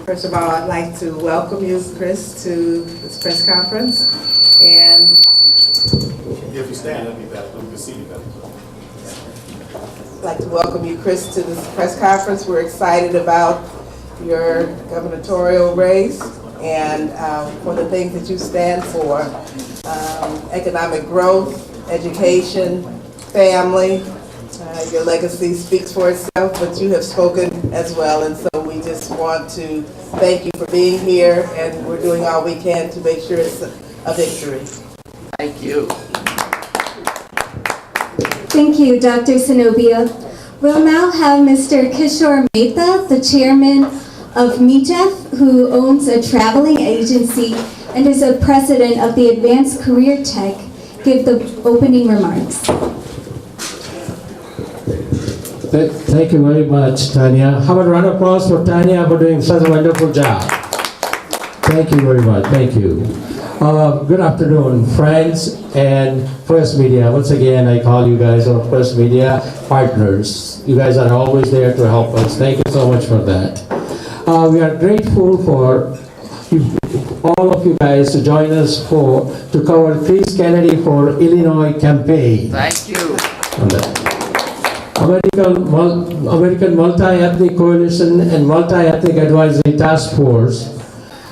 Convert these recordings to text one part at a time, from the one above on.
First of all, I'd like to welcome you, Chris, to this press conference. And if you stand, that'd be better. We can see you better. I'd like to welcome you, Chris, to this press conference. We're excited about your gubernatorial race and for the things that you stand for. Economic growth, education, family. Your legacy speaks for itself, but you have spoken as well, and so we just want to thank you for being here, and we're doing all we can to make sure it's a victory. Thank you. Thank you, Dr. Zenobia. We'll now have Mr. Kishore Mehta, the chairman of MEATF, who owns a traveling agency and is a president of the Advanced Career Tech, give the opening remarks. Thank you very much, Tanya. How about a round of applause for Tanya for doing such a wonderful job? Thank you very much. Thank you. Good afternoon, friends and First Media. Once again, I call you guys our First Media partners. You guys are always there to help us. Thank you so much for that. We are grateful for all of you guys to join us to cover Chris Kennedy for Illinois campaign. Thank you. American Multi-Ethnic Coalition and Multi-Ethnic Advisory Task Force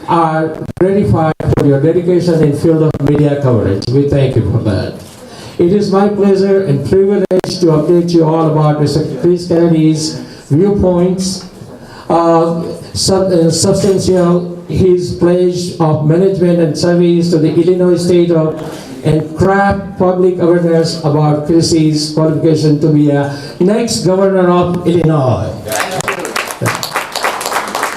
are gratified for your dedication in field of media coverage. We thank you for that. It is my pleasure and privilege to update you all about Mr. Chris Kennedy's viewpoints, substantial his pledge of management and service to the Illinois state and craft public awareness about Chris's qualification to be a next governor of Illinois.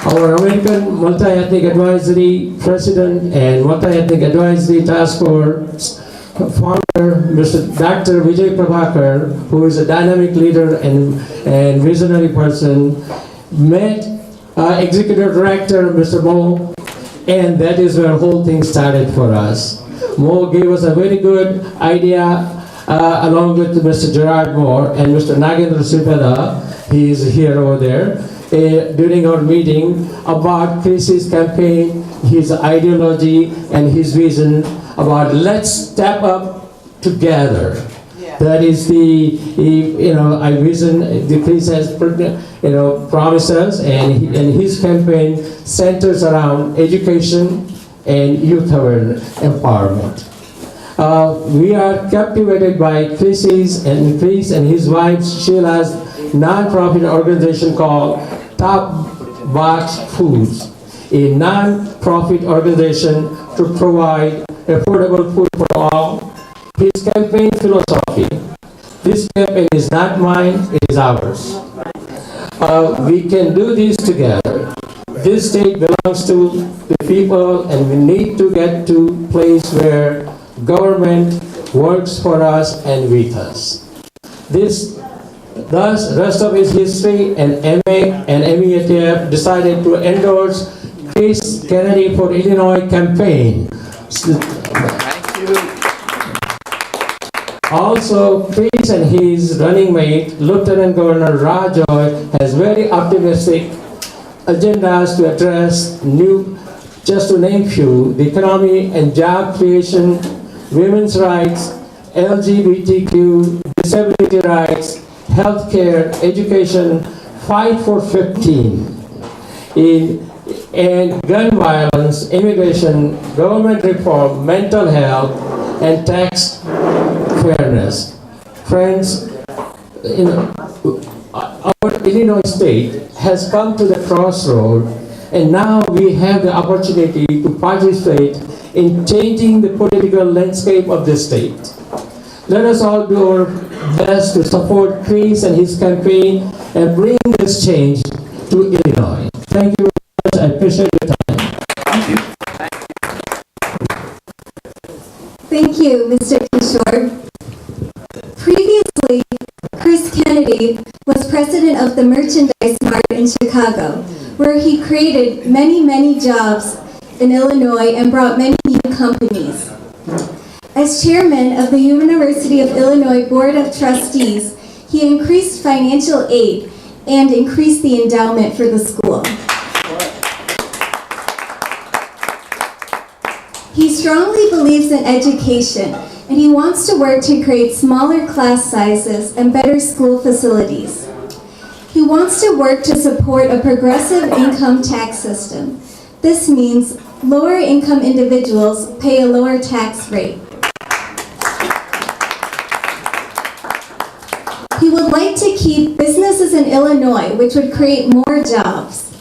Our American Multi-Ethnic Advisory President and Multi-Ethnic Advisory Task Force founder, Mr. Dr. Vijay Prabhakar, who is a dynamic leader and visionary person, met Executive Director, Mr. Mo, and that is where the whole thing started for us. Mo gave us a very good idea along with Mr. Gerard Moore and Mr. Nagendra Sipeda, he is here over there, during our meeting about Chris's campaign, his ideology and his vision about let's step up together. Yeah. That is I vision Chris has promised us, and his campaign centers around education and youth empowerment. We are captivated by Chris and his wife Sheila's non-profit organization called Top Box Foods, a non-profit organization to provide affordable food for all. His campaign philosophy: this campaign is not mine, it is ours. We can do this together. This state belongs to the people, and we need to get to a place where government works for us and with us. Thus, rest of his history, and AMEC and MEATF decided to endorse Chris Kennedy for Illinois campaign. Thank you. Also, Chris and his running mate, Lieutenant Governor Rajoy, has very optimistic agendas to address just to name few, the economy and job creation, women's rights, LGBTQ, disability rights, healthcare, education, fight for 15, and gun violence, immigration, government reform, mental health, and tax fairness. Friends, our Illinois state has come to the crossroad, and now we have the opportunity to participate in changing the political landscape of the state. Let us all do our best to support Chris and his campaign and bring this change to Illinois. Thank you very much. I appreciate your time. Thank you. Thank you, Mr. Kishore. Previously, Chris Kennedy was president of the Merchandise Mart in Chicago, where he created many, many jobs in Illinois and brought many new companies. As chairman of the University of Illinois Board of Trustees, he increased financial aid and increased the endowment for the school. strongly believes in education, and he wants to work to create smaller class sizes and better school facilities. He wants to work to support a progressive income tax system. This means lower income individuals pay a lower tax rate. He would like to keep businesses in Illinois, which would create more jobs.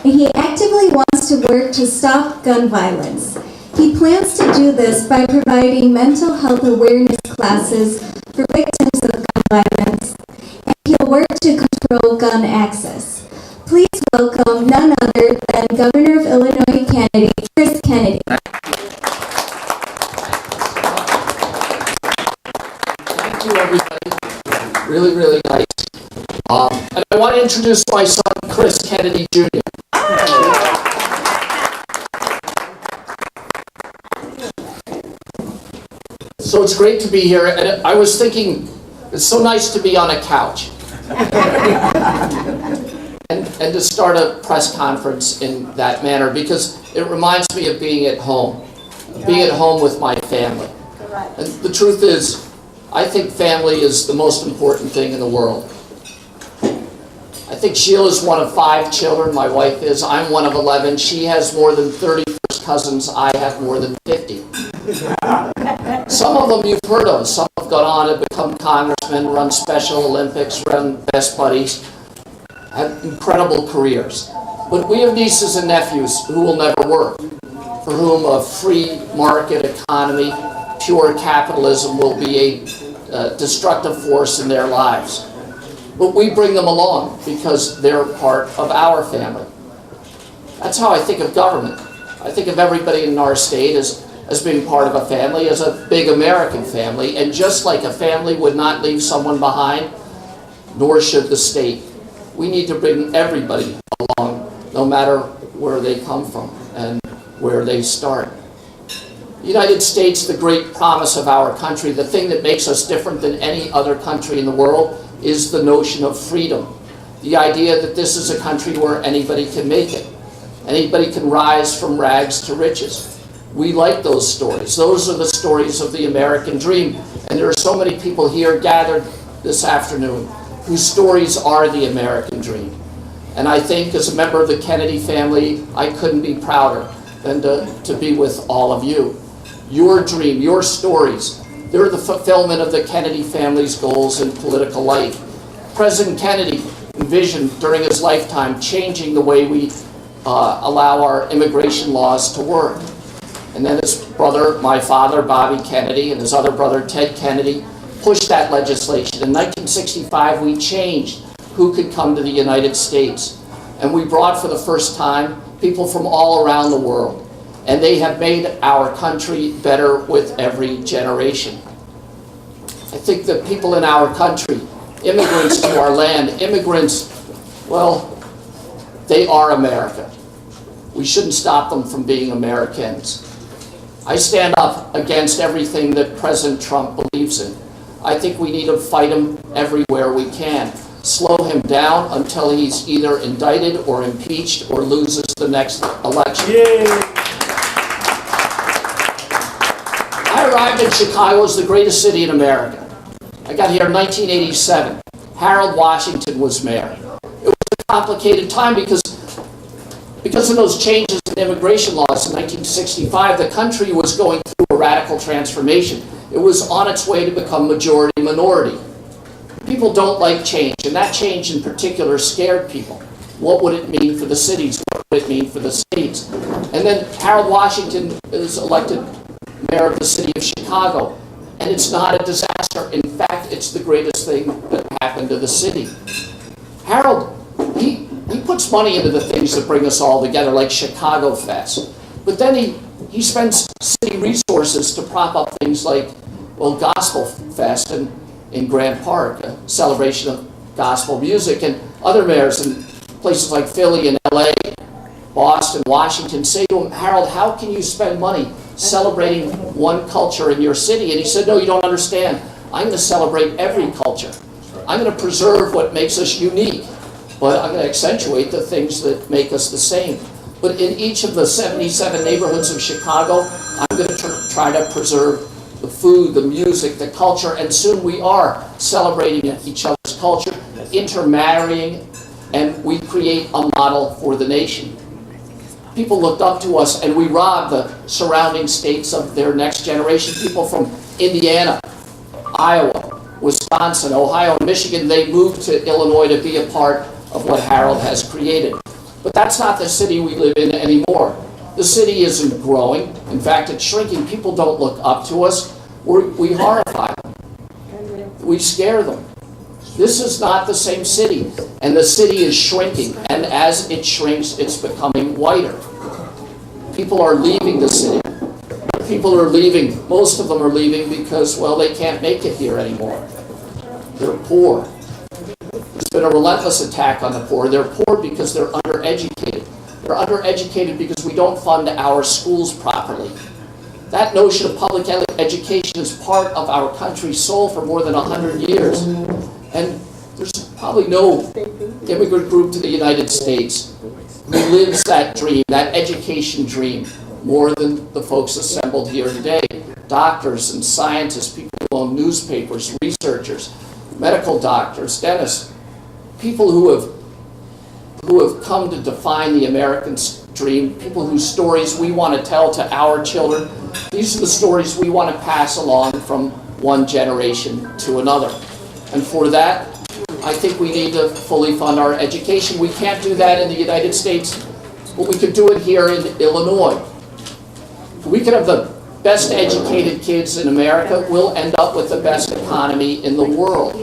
And he actively wants to work to stop gun violence. He plans to do this by providing mental health awareness classes for victims of gun violence, and he'll work to control gun access. Please welcome none other than Governor of Illinois candidate Chris Kennedy. Thank you, everybody. Really, really nice. And I want to introduce my son, Chris Kennedy Jr. So it's great to be here, and I was thinking, it's so nice to be on a couch and to start a press conference in that manner, because it reminds me of being at home with my family. And the truth is, I think family is the most important thing in the world. I think Sheila's one of 5 children, my wife is. I'm one of 11. She has more than 30 first cousins. I have more than 50. Some of them you've heard of. Some have gone on to become congressmen, run Special Olympics, run Best Buddies, have incredible careers. But we have nieces and nephews who will never work, for whom a free market economy, pure capitalism will be a destructive force in their lives. But we bring them along because they're part of our family. That's how I think of government. I think of everybody in our state as being part of a family, as a big American family. And just like a family would not leave someone behind, nor should the state. We need to bring everybody along, no matter where they come from and where they start. The United States, the great promise of our country, the thing that makes us different than any other country in the world, is the notion of freedom. The idea that this is a country where anybody can make it. Anybody can rise from rags to riches. We like those stories. Those are the stories of the American dream. And there are so many people here gathered this afternoon whose stories are the American dream. And I think as a member of the Kennedy family, I couldn't be prouder than to be with all of you. Your dream, your stories, they're the fulfillment of the Kennedy family's goals in political life. President Kennedy envisioned during his lifetime changing the way we allow our immigration laws to work. And then his brother, my father, Bobby Kennedy, and his other brother, Ted Kennedy, pushed that legislation. In 1965, we changed who could come to the United States. And we brought for the first time people from all around the world. And they have made our country better with every generation. I think that people in our country, immigrants to our land, immigrants, well, they are America. We shouldn't stop them from being Americans. I stand up against everything that President Trump believes in. I think we need to fight him everywhere we can. Slow him down until he's either indicted or impeached or loses the next election. Yay. I arrived in Chicago as the greatest city in America. I got here in 1987. Harold Washington was mayor. It was a complicated time because of those changes in immigration laws in 1965, the country was going through a radical transformation. It was on its way to become majority-minority. People don't like change, and that change in particular scared people. What would it mean for the cities? What would it mean for the states? And then Harold Washington is elected mayor of the city of Chicago, and it's not a disaster. In fact, it's the greatest thing that happened to the city. Harold, he puts money into the things that bring us all together, like Chicago Fest. But then he spends city resources to prop up things like, well, Gospel Fest in Grant Park, a celebration of gospel music, and other mayors in places like Philly and LA, Boston, Washington say to him, Harold, how can you spend money celebrating one culture in your city? And he said, no, you don't understand. I'm going to celebrate every culture. I'm going to preserve what makes us unique, but I'm going to accentuate the things that make us the same. But in each of the 77 neighborhoods of Chicago, I'm going to try to preserve the food, the music, the culture, and soon we are celebrating each other's culture, intermarrying, and we create a model for the nation. People looked up to us, and we robbed the surrounding states of their next generation. People from Indiana, Iowa, Wisconsin, Ohio, and Michigan, they moved to Illinois to be a part of what Harold has created. But that's not the city we live in anymore. The city isn't growing. In fact, it's shrinking. People don't look up to us. We horrify them. We scare them. This is not the same city, and the city is shrinking, and as it shrinks, it's becoming whiter. People are leaving the city. People are leaving, most of them are leaving because, well, they can't make it here anymore. They're poor. There's been a relentless attack on the poor. They're poor because they're undereducated. They're undereducated because we don't fund our schools properly. That notion of public education is part of our country's soul for more than 100 years. And there's probably no immigrant group to the United States who lives that dream, that education dream, more than the folks assembled here today. Doctors and scientists, people who own newspapers, researchers, medical doctors, dentists, people who have come to define the American dream, people whose stories we want to tell to our children. These are the stories we want to pass along from one generation to another. And for that, I think we need to fully fund our education. We can't do that in the United States, but we could do it here in Illinois. We could have the best educated kids in America. We'll end up with the best economy in the world.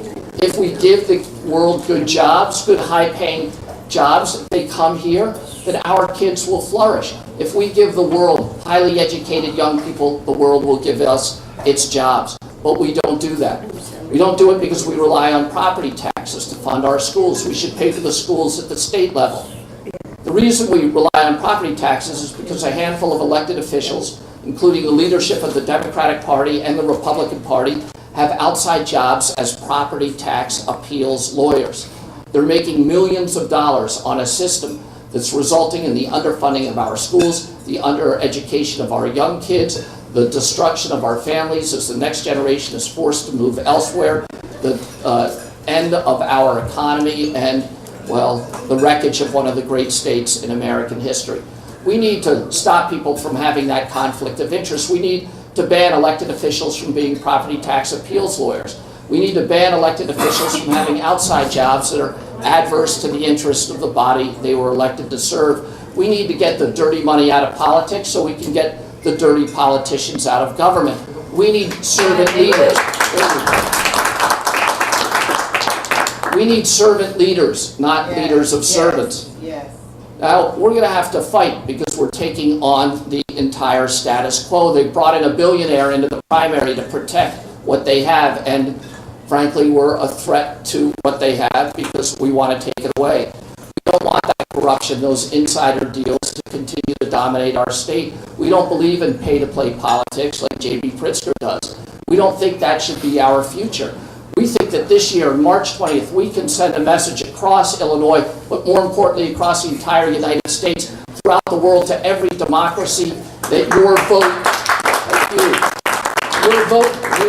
If we give the world good jobs, good high-paying jobs, if they come here, then our kids will flourish. If we give the world highly educated young people, the world will give us its jobs. But we don't do that. We don't do it because we rely on property taxes to fund our schools. We should pay for the schools at the state level. The reason we rely on property taxes is because a handful of elected officials, including the leadership of the Democratic Party and the Republican Party, have outside jobs as property tax appeals lawyers. They're making millions of dollars on a system that's resulting in the underfunding of our schools, the undereducation of our young kids, the destruction of our families as the next generation is forced to move elsewhere, the end of our economy, and, well, the wreckage of one of the great states in American history. We need to stop people from having that conflict of interest. We need to ban elected officials from being property tax appeals lawyers. We need to ban elected officials from having outside jobs that are adverse to the interest of the body they were elected to serve. We need to get the dirty money out of politics so we can get the dirty politicians out of government. We need servant leaders. We need servant leaders, not leaders of servants. Yes. Now, we're going to have to fight because we're taking on the entire status quo. They brought in a billionaire into the primary to protect what they have, and frankly, we're a threat to what they have because we want to take it away. We don't want that corruption, those insider deals to continue to dominate our state. We don't believe in pay-to-play politics like J.B. Pritzker does. We don't think that should be our future. We think that this year, March 20th, we can send a message across Illinois, but more importantly, across the entire United States, throughout the world, to every democracy, that your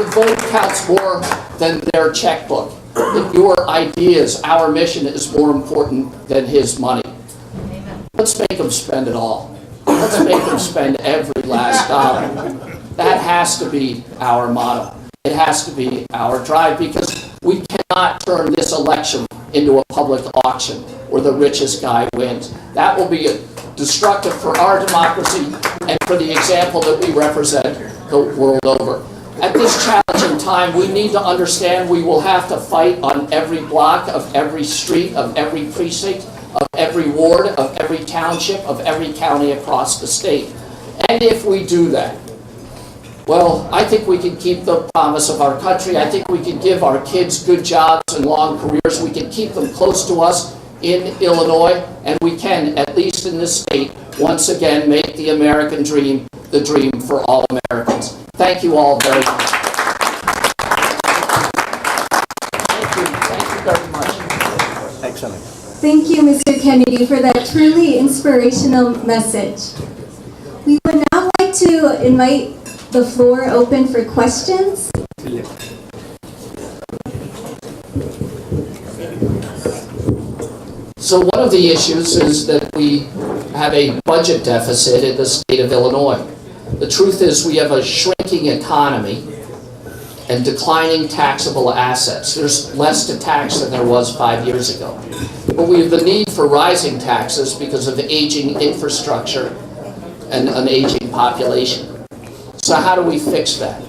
vote counts more than their checkbook. That your ideas, our mission is more important than his money. Let's make them spend it all. Let's make them spend every last dollar. That has to be our motto. It has to be our drive, because we cannot turn this election into a public auction where the richest guy wins. That will be destructive for our democracy and for the example that we represent the world over. At this challenging time, we need to understand we will have to fight on every block of every street, of every precinct, of every ward, of every township, of every county across the state. And if we do that, well, I think we can keep the promise of our country. I think we can give our kids good jobs and long careers. We can keep them close to us in Illinois, and we can, at least in this state, once again make the American dream the dream for all Americans. Thank you all very much. Thank you very much. Excellent. Thank you, Mr. Kennedy, for that truly inspirational message. We would now like to invite the floor open for questions. So one of the issues is that we have a budget deficit in the state of Illinois. The truth is we have a shrinking economy and declining taxable assets. There's less to tax than there was 5 years ago. But we have the need for rising taxes because of aging infrastructure and an aging population. So how do we fix that?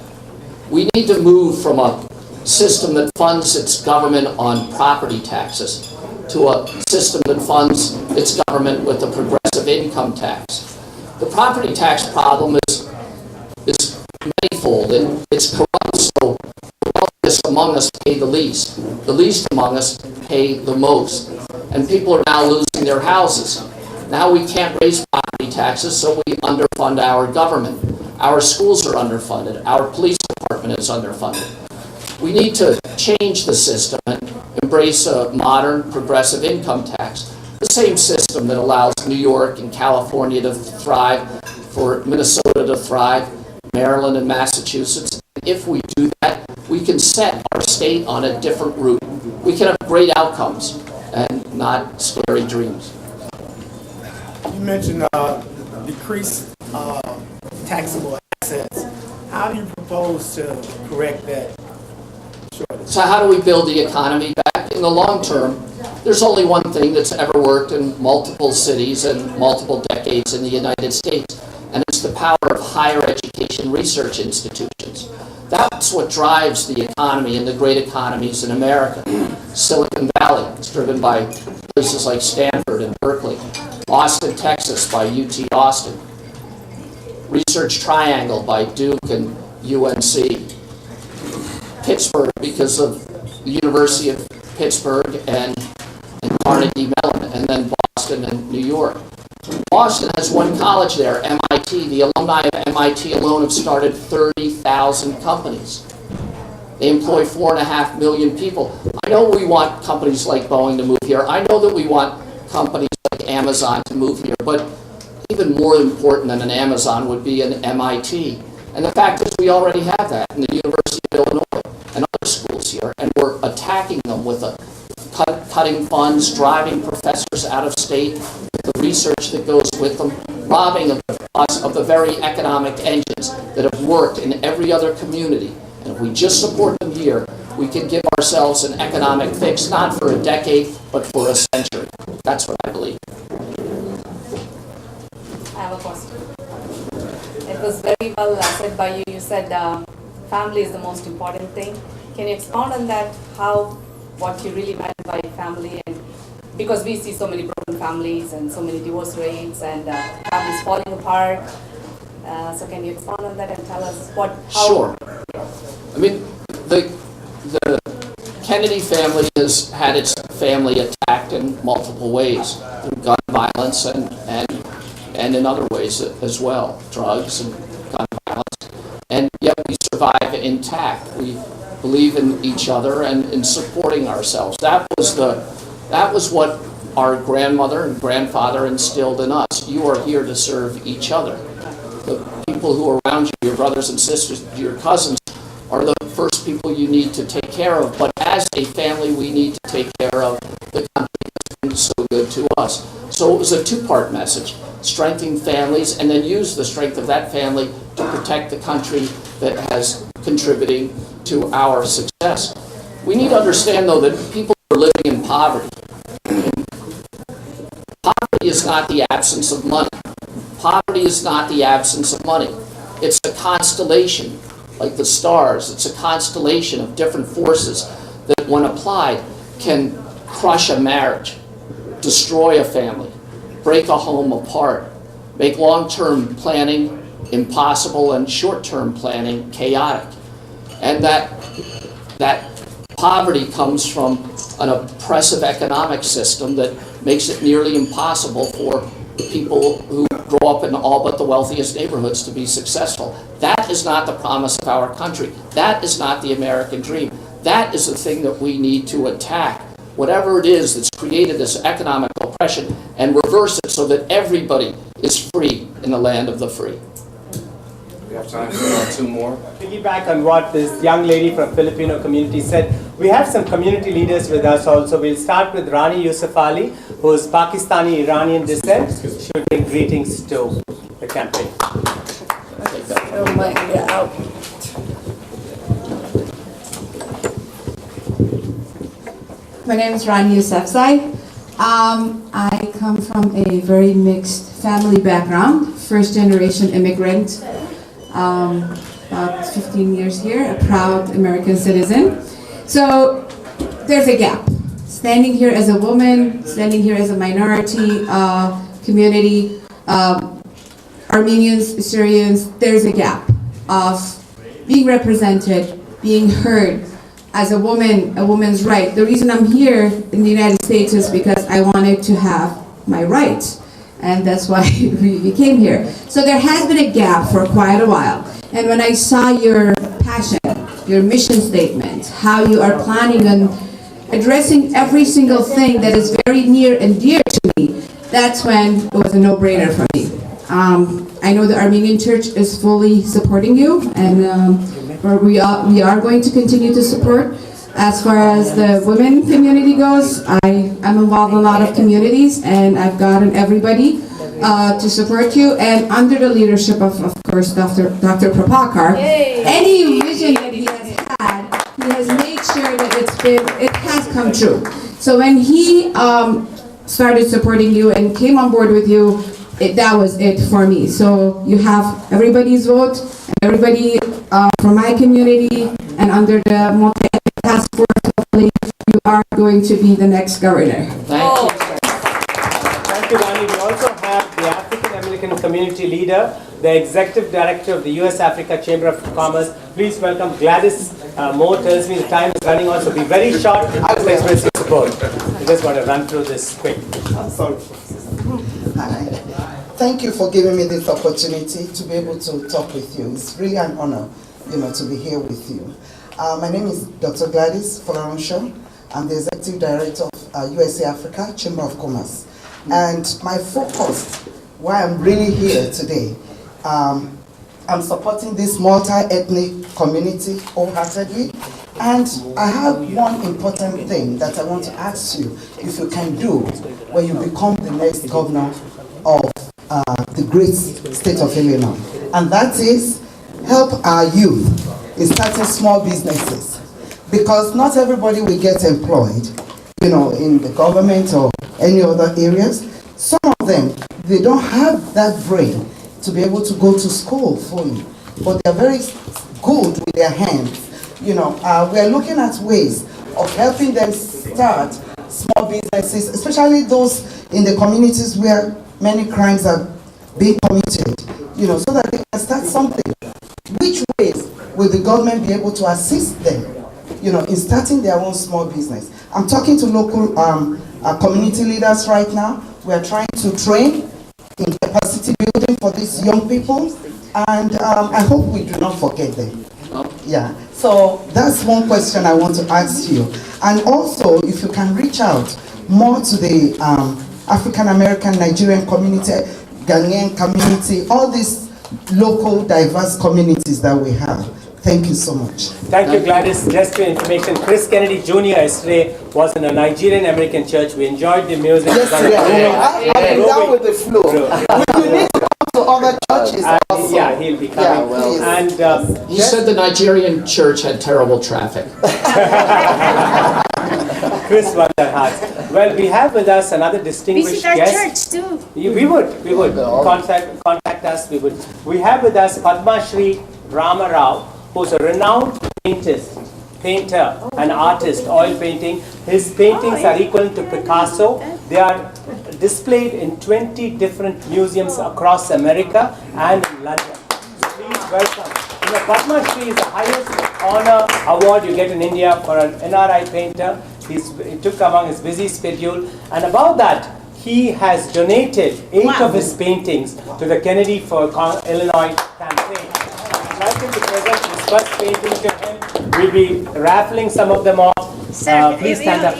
We need to move from a system that funds its government on property taxes to a system that funds its government with a progressive income tax. The property tax problem is manifold, and it's corrupt, so the wealthiest among us pay the least among us pay the most, and people are now losing their houses. Now we can't raise property taxes, so we underfund our government. Our schools are underfunded. Our police department is underfunded. We need to change the system and embrace a modern progressive income tax, the same system that allows New York and California to thrive, for Minnesota to thrive, Maryland and Massachusetts. If we do that, we can set our state on a different route. We can have great outcomes and not scary dreams. You mentioned decreased taxable assets. How do you propose to correct that shortage? So how do we build the economy back? In the long term, there's only one thing that's ever worked in multiple cities and multiple decades in the United States, and it's the power of higher education research institutions. That's what drives the economy and the great economies in America. Silicon Valley is driven by places like Stanford and Berkeley. Austin, Texas by UT Austin. Research Triangle by Duke and UNC. Pittsburgh because of the University of Pittsburgh and Carnegie Mellon, and then Boston and New York. Boston has one college there, MIT. The alumni of MIT alone have started 30,000 companies. They employ 4.5 million people. I know we want companies like Boeing to move here. I know that we want companies like Amazon to move here, but even more important than an Amazon would be an MIT. And the fact is we already have that in the University of Illinois and other schools here, and we're attacking them with cutting funds, driving professors out of state, the research that goes with them, robbing us of the very economic engines that have worked in every other community. And if we just support them here, we can give ourselves an economic fix, not for a decade, but for a century. That's what I believe. I have a question. It was very well said by you. You said family is the most important thing. Can you expound on that? What you really meant by family? And because we see so many broken families and so many divorce rates and families falling apart. So can you expound on that and tell us how? Sure. I mean, the Kennedy family has had its family attacked in multiple ways, through gun violence and in other ways as well, drugs and gun violence. And yet we survive intact. We believe in each other and in supporting ourselves. That was what our grandmother and grandfather instilled in us. You are here to serve each other. The people who are around you, your brothers and sisters, your cousins, are the first people you need to take care of. But as a family, we need to take care of the country that's been so good to us. So it was a two-part message: strengthen families, and then use the strength of that family to protect the country that has contributing to our success. We need to understand, though, that people are living in poverty. Poverty is not the absence of money. Poverty is not the absence of money. It's a constellation, like the stars. It's a constellation of different forces that, when applied, can crush a marriage, destroy a family, break a home apart, make long-term planning impossible and short-term planning chaotic. And that poverty comes from an oppressive economic system that makes it nearly impossible for people who grow up in all but the wealthiest neighborhoods to be successful. That is not the promise of our country. That is not the American dream. That is the thing that we need to attack. Whatever it is that's created this economic oppression, and reverse it so that everybody is free in the land of the free. have time for two more. Piggyback on what this young lady from Filipino community said, we have some community leaders with us also. We'll start with Rani Yusuf Ali, who is Pakistani-Iranian descent. She will bring greetings to the campaign. My name is Rani Yousafzai. I come from a very mixed family background, first generation immigrant, about 15 years here, a proud American citizen. So there's a gap. Standing here as a woman, standing here as a minority community, Armenians, Syrians, there's a gap of being represented, being heard. As a woman, a woman's right. The reason I'm here in the United States is because I wanted to have my rights. And that's why we came here. So there has been a gap for quite a while. And when I saw your passion, your mission statement, how you are planning on addressing every single thing that is very near and dear to me, that's when it was a no-brainer for me. I know the Armenian Church is fully supporting you, and we are going to continue to support. As far as the women community goes, I'm involved in a lot of communities, and I've gotten everybody to support you. And under the leadership of course, Dr. Prabhakar, any vision that he has had, he has made sure that it has come true. So when he started supporting you and came on board with you, that was it for me. So you have everybody's vote, everybody from my community, and under the multi-ethnic task force, hopefully you are going to be the next governor. Thank you. Thank you, Rani. We also have the African American community leader, the executive director of the U.S. Africa Chamber of Commerce. Please welcome Gladys Moore. Tells me the time is running on, so be very short. I will express your support. I just want to run through this quick. I'm sorry. Hi. Thank you for giving me this opportunity to be able to talk with you. It's really an honor, to be here with you. My name is Dr. Gladys Folarunsho. I'm the Executive Director of USA Africa Chamber of Commerce. And my focus, why I'm really here today, I'm supporting this multi-ethnic community wholeheartedly. And I have one important thing that I want to ask you if you can do when you become the next governor of the great state of Illinois. And that is help our youth in starting small businesses. Because not everybody will get employed, in the government or any other areas. Some of them, they don't have that brain to be able to go to school fully, but they're very good with their hands. We're looking at ways of helping them start small businesses, especially those in the communities where many crimes are being committed, so that they can start something. Which ways will the government be able to assist them, in starting their own small business? I'm talking to local community leaders right now. We are trying to train in capacity building for these young people, and I hope we do not forget them. Yeah, so that's one question I want to ask you. And also, if you can reach out more to the African American, Nigerian community, Ghanaian community, all these local diverse communities that we have. Thank you so much. Thank you, Gladys. Just for information, Chris Kennedy Jr. yesterday was in a Nigerian American church. We enjoyed the music. Yes, I've been down with the flow. We need to come to other churches also. Yeah, he'll be coming. Yeah, and He said the Nigerian church had terrible traffic. Chris won their hearts. Well, we have with us another distinguished Visit our guest. church too. We would. Contact us. We have with us Padma Shri Rama Rao, who's a renowned painter, an artist, oil painting. His paintings are equivalent to Picasso. They are displayed in 20 different museums across America and in London. So please welcome. Padma Shri is the highest honor award you get in India for an NRI painter. He took among his busy schedule, and about that, he has donated 8 of his paintings to the Kennedy for Illinois campaign. I'd like him to present his first painting to him. We'll be raffling some of them off. Sir, please stand up.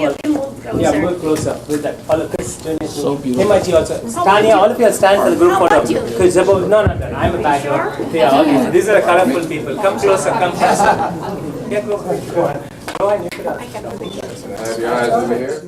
Yeah, move closer with that. All of Chris, So beautiful. M.I.T. also. Tanya, all of you are stand for the group photo. Chris, no, I'm a background. Yeah, okay. These are the colorful people. Come closer, come closer. Yeah, go on. Go on, you can. Have your eyes over here.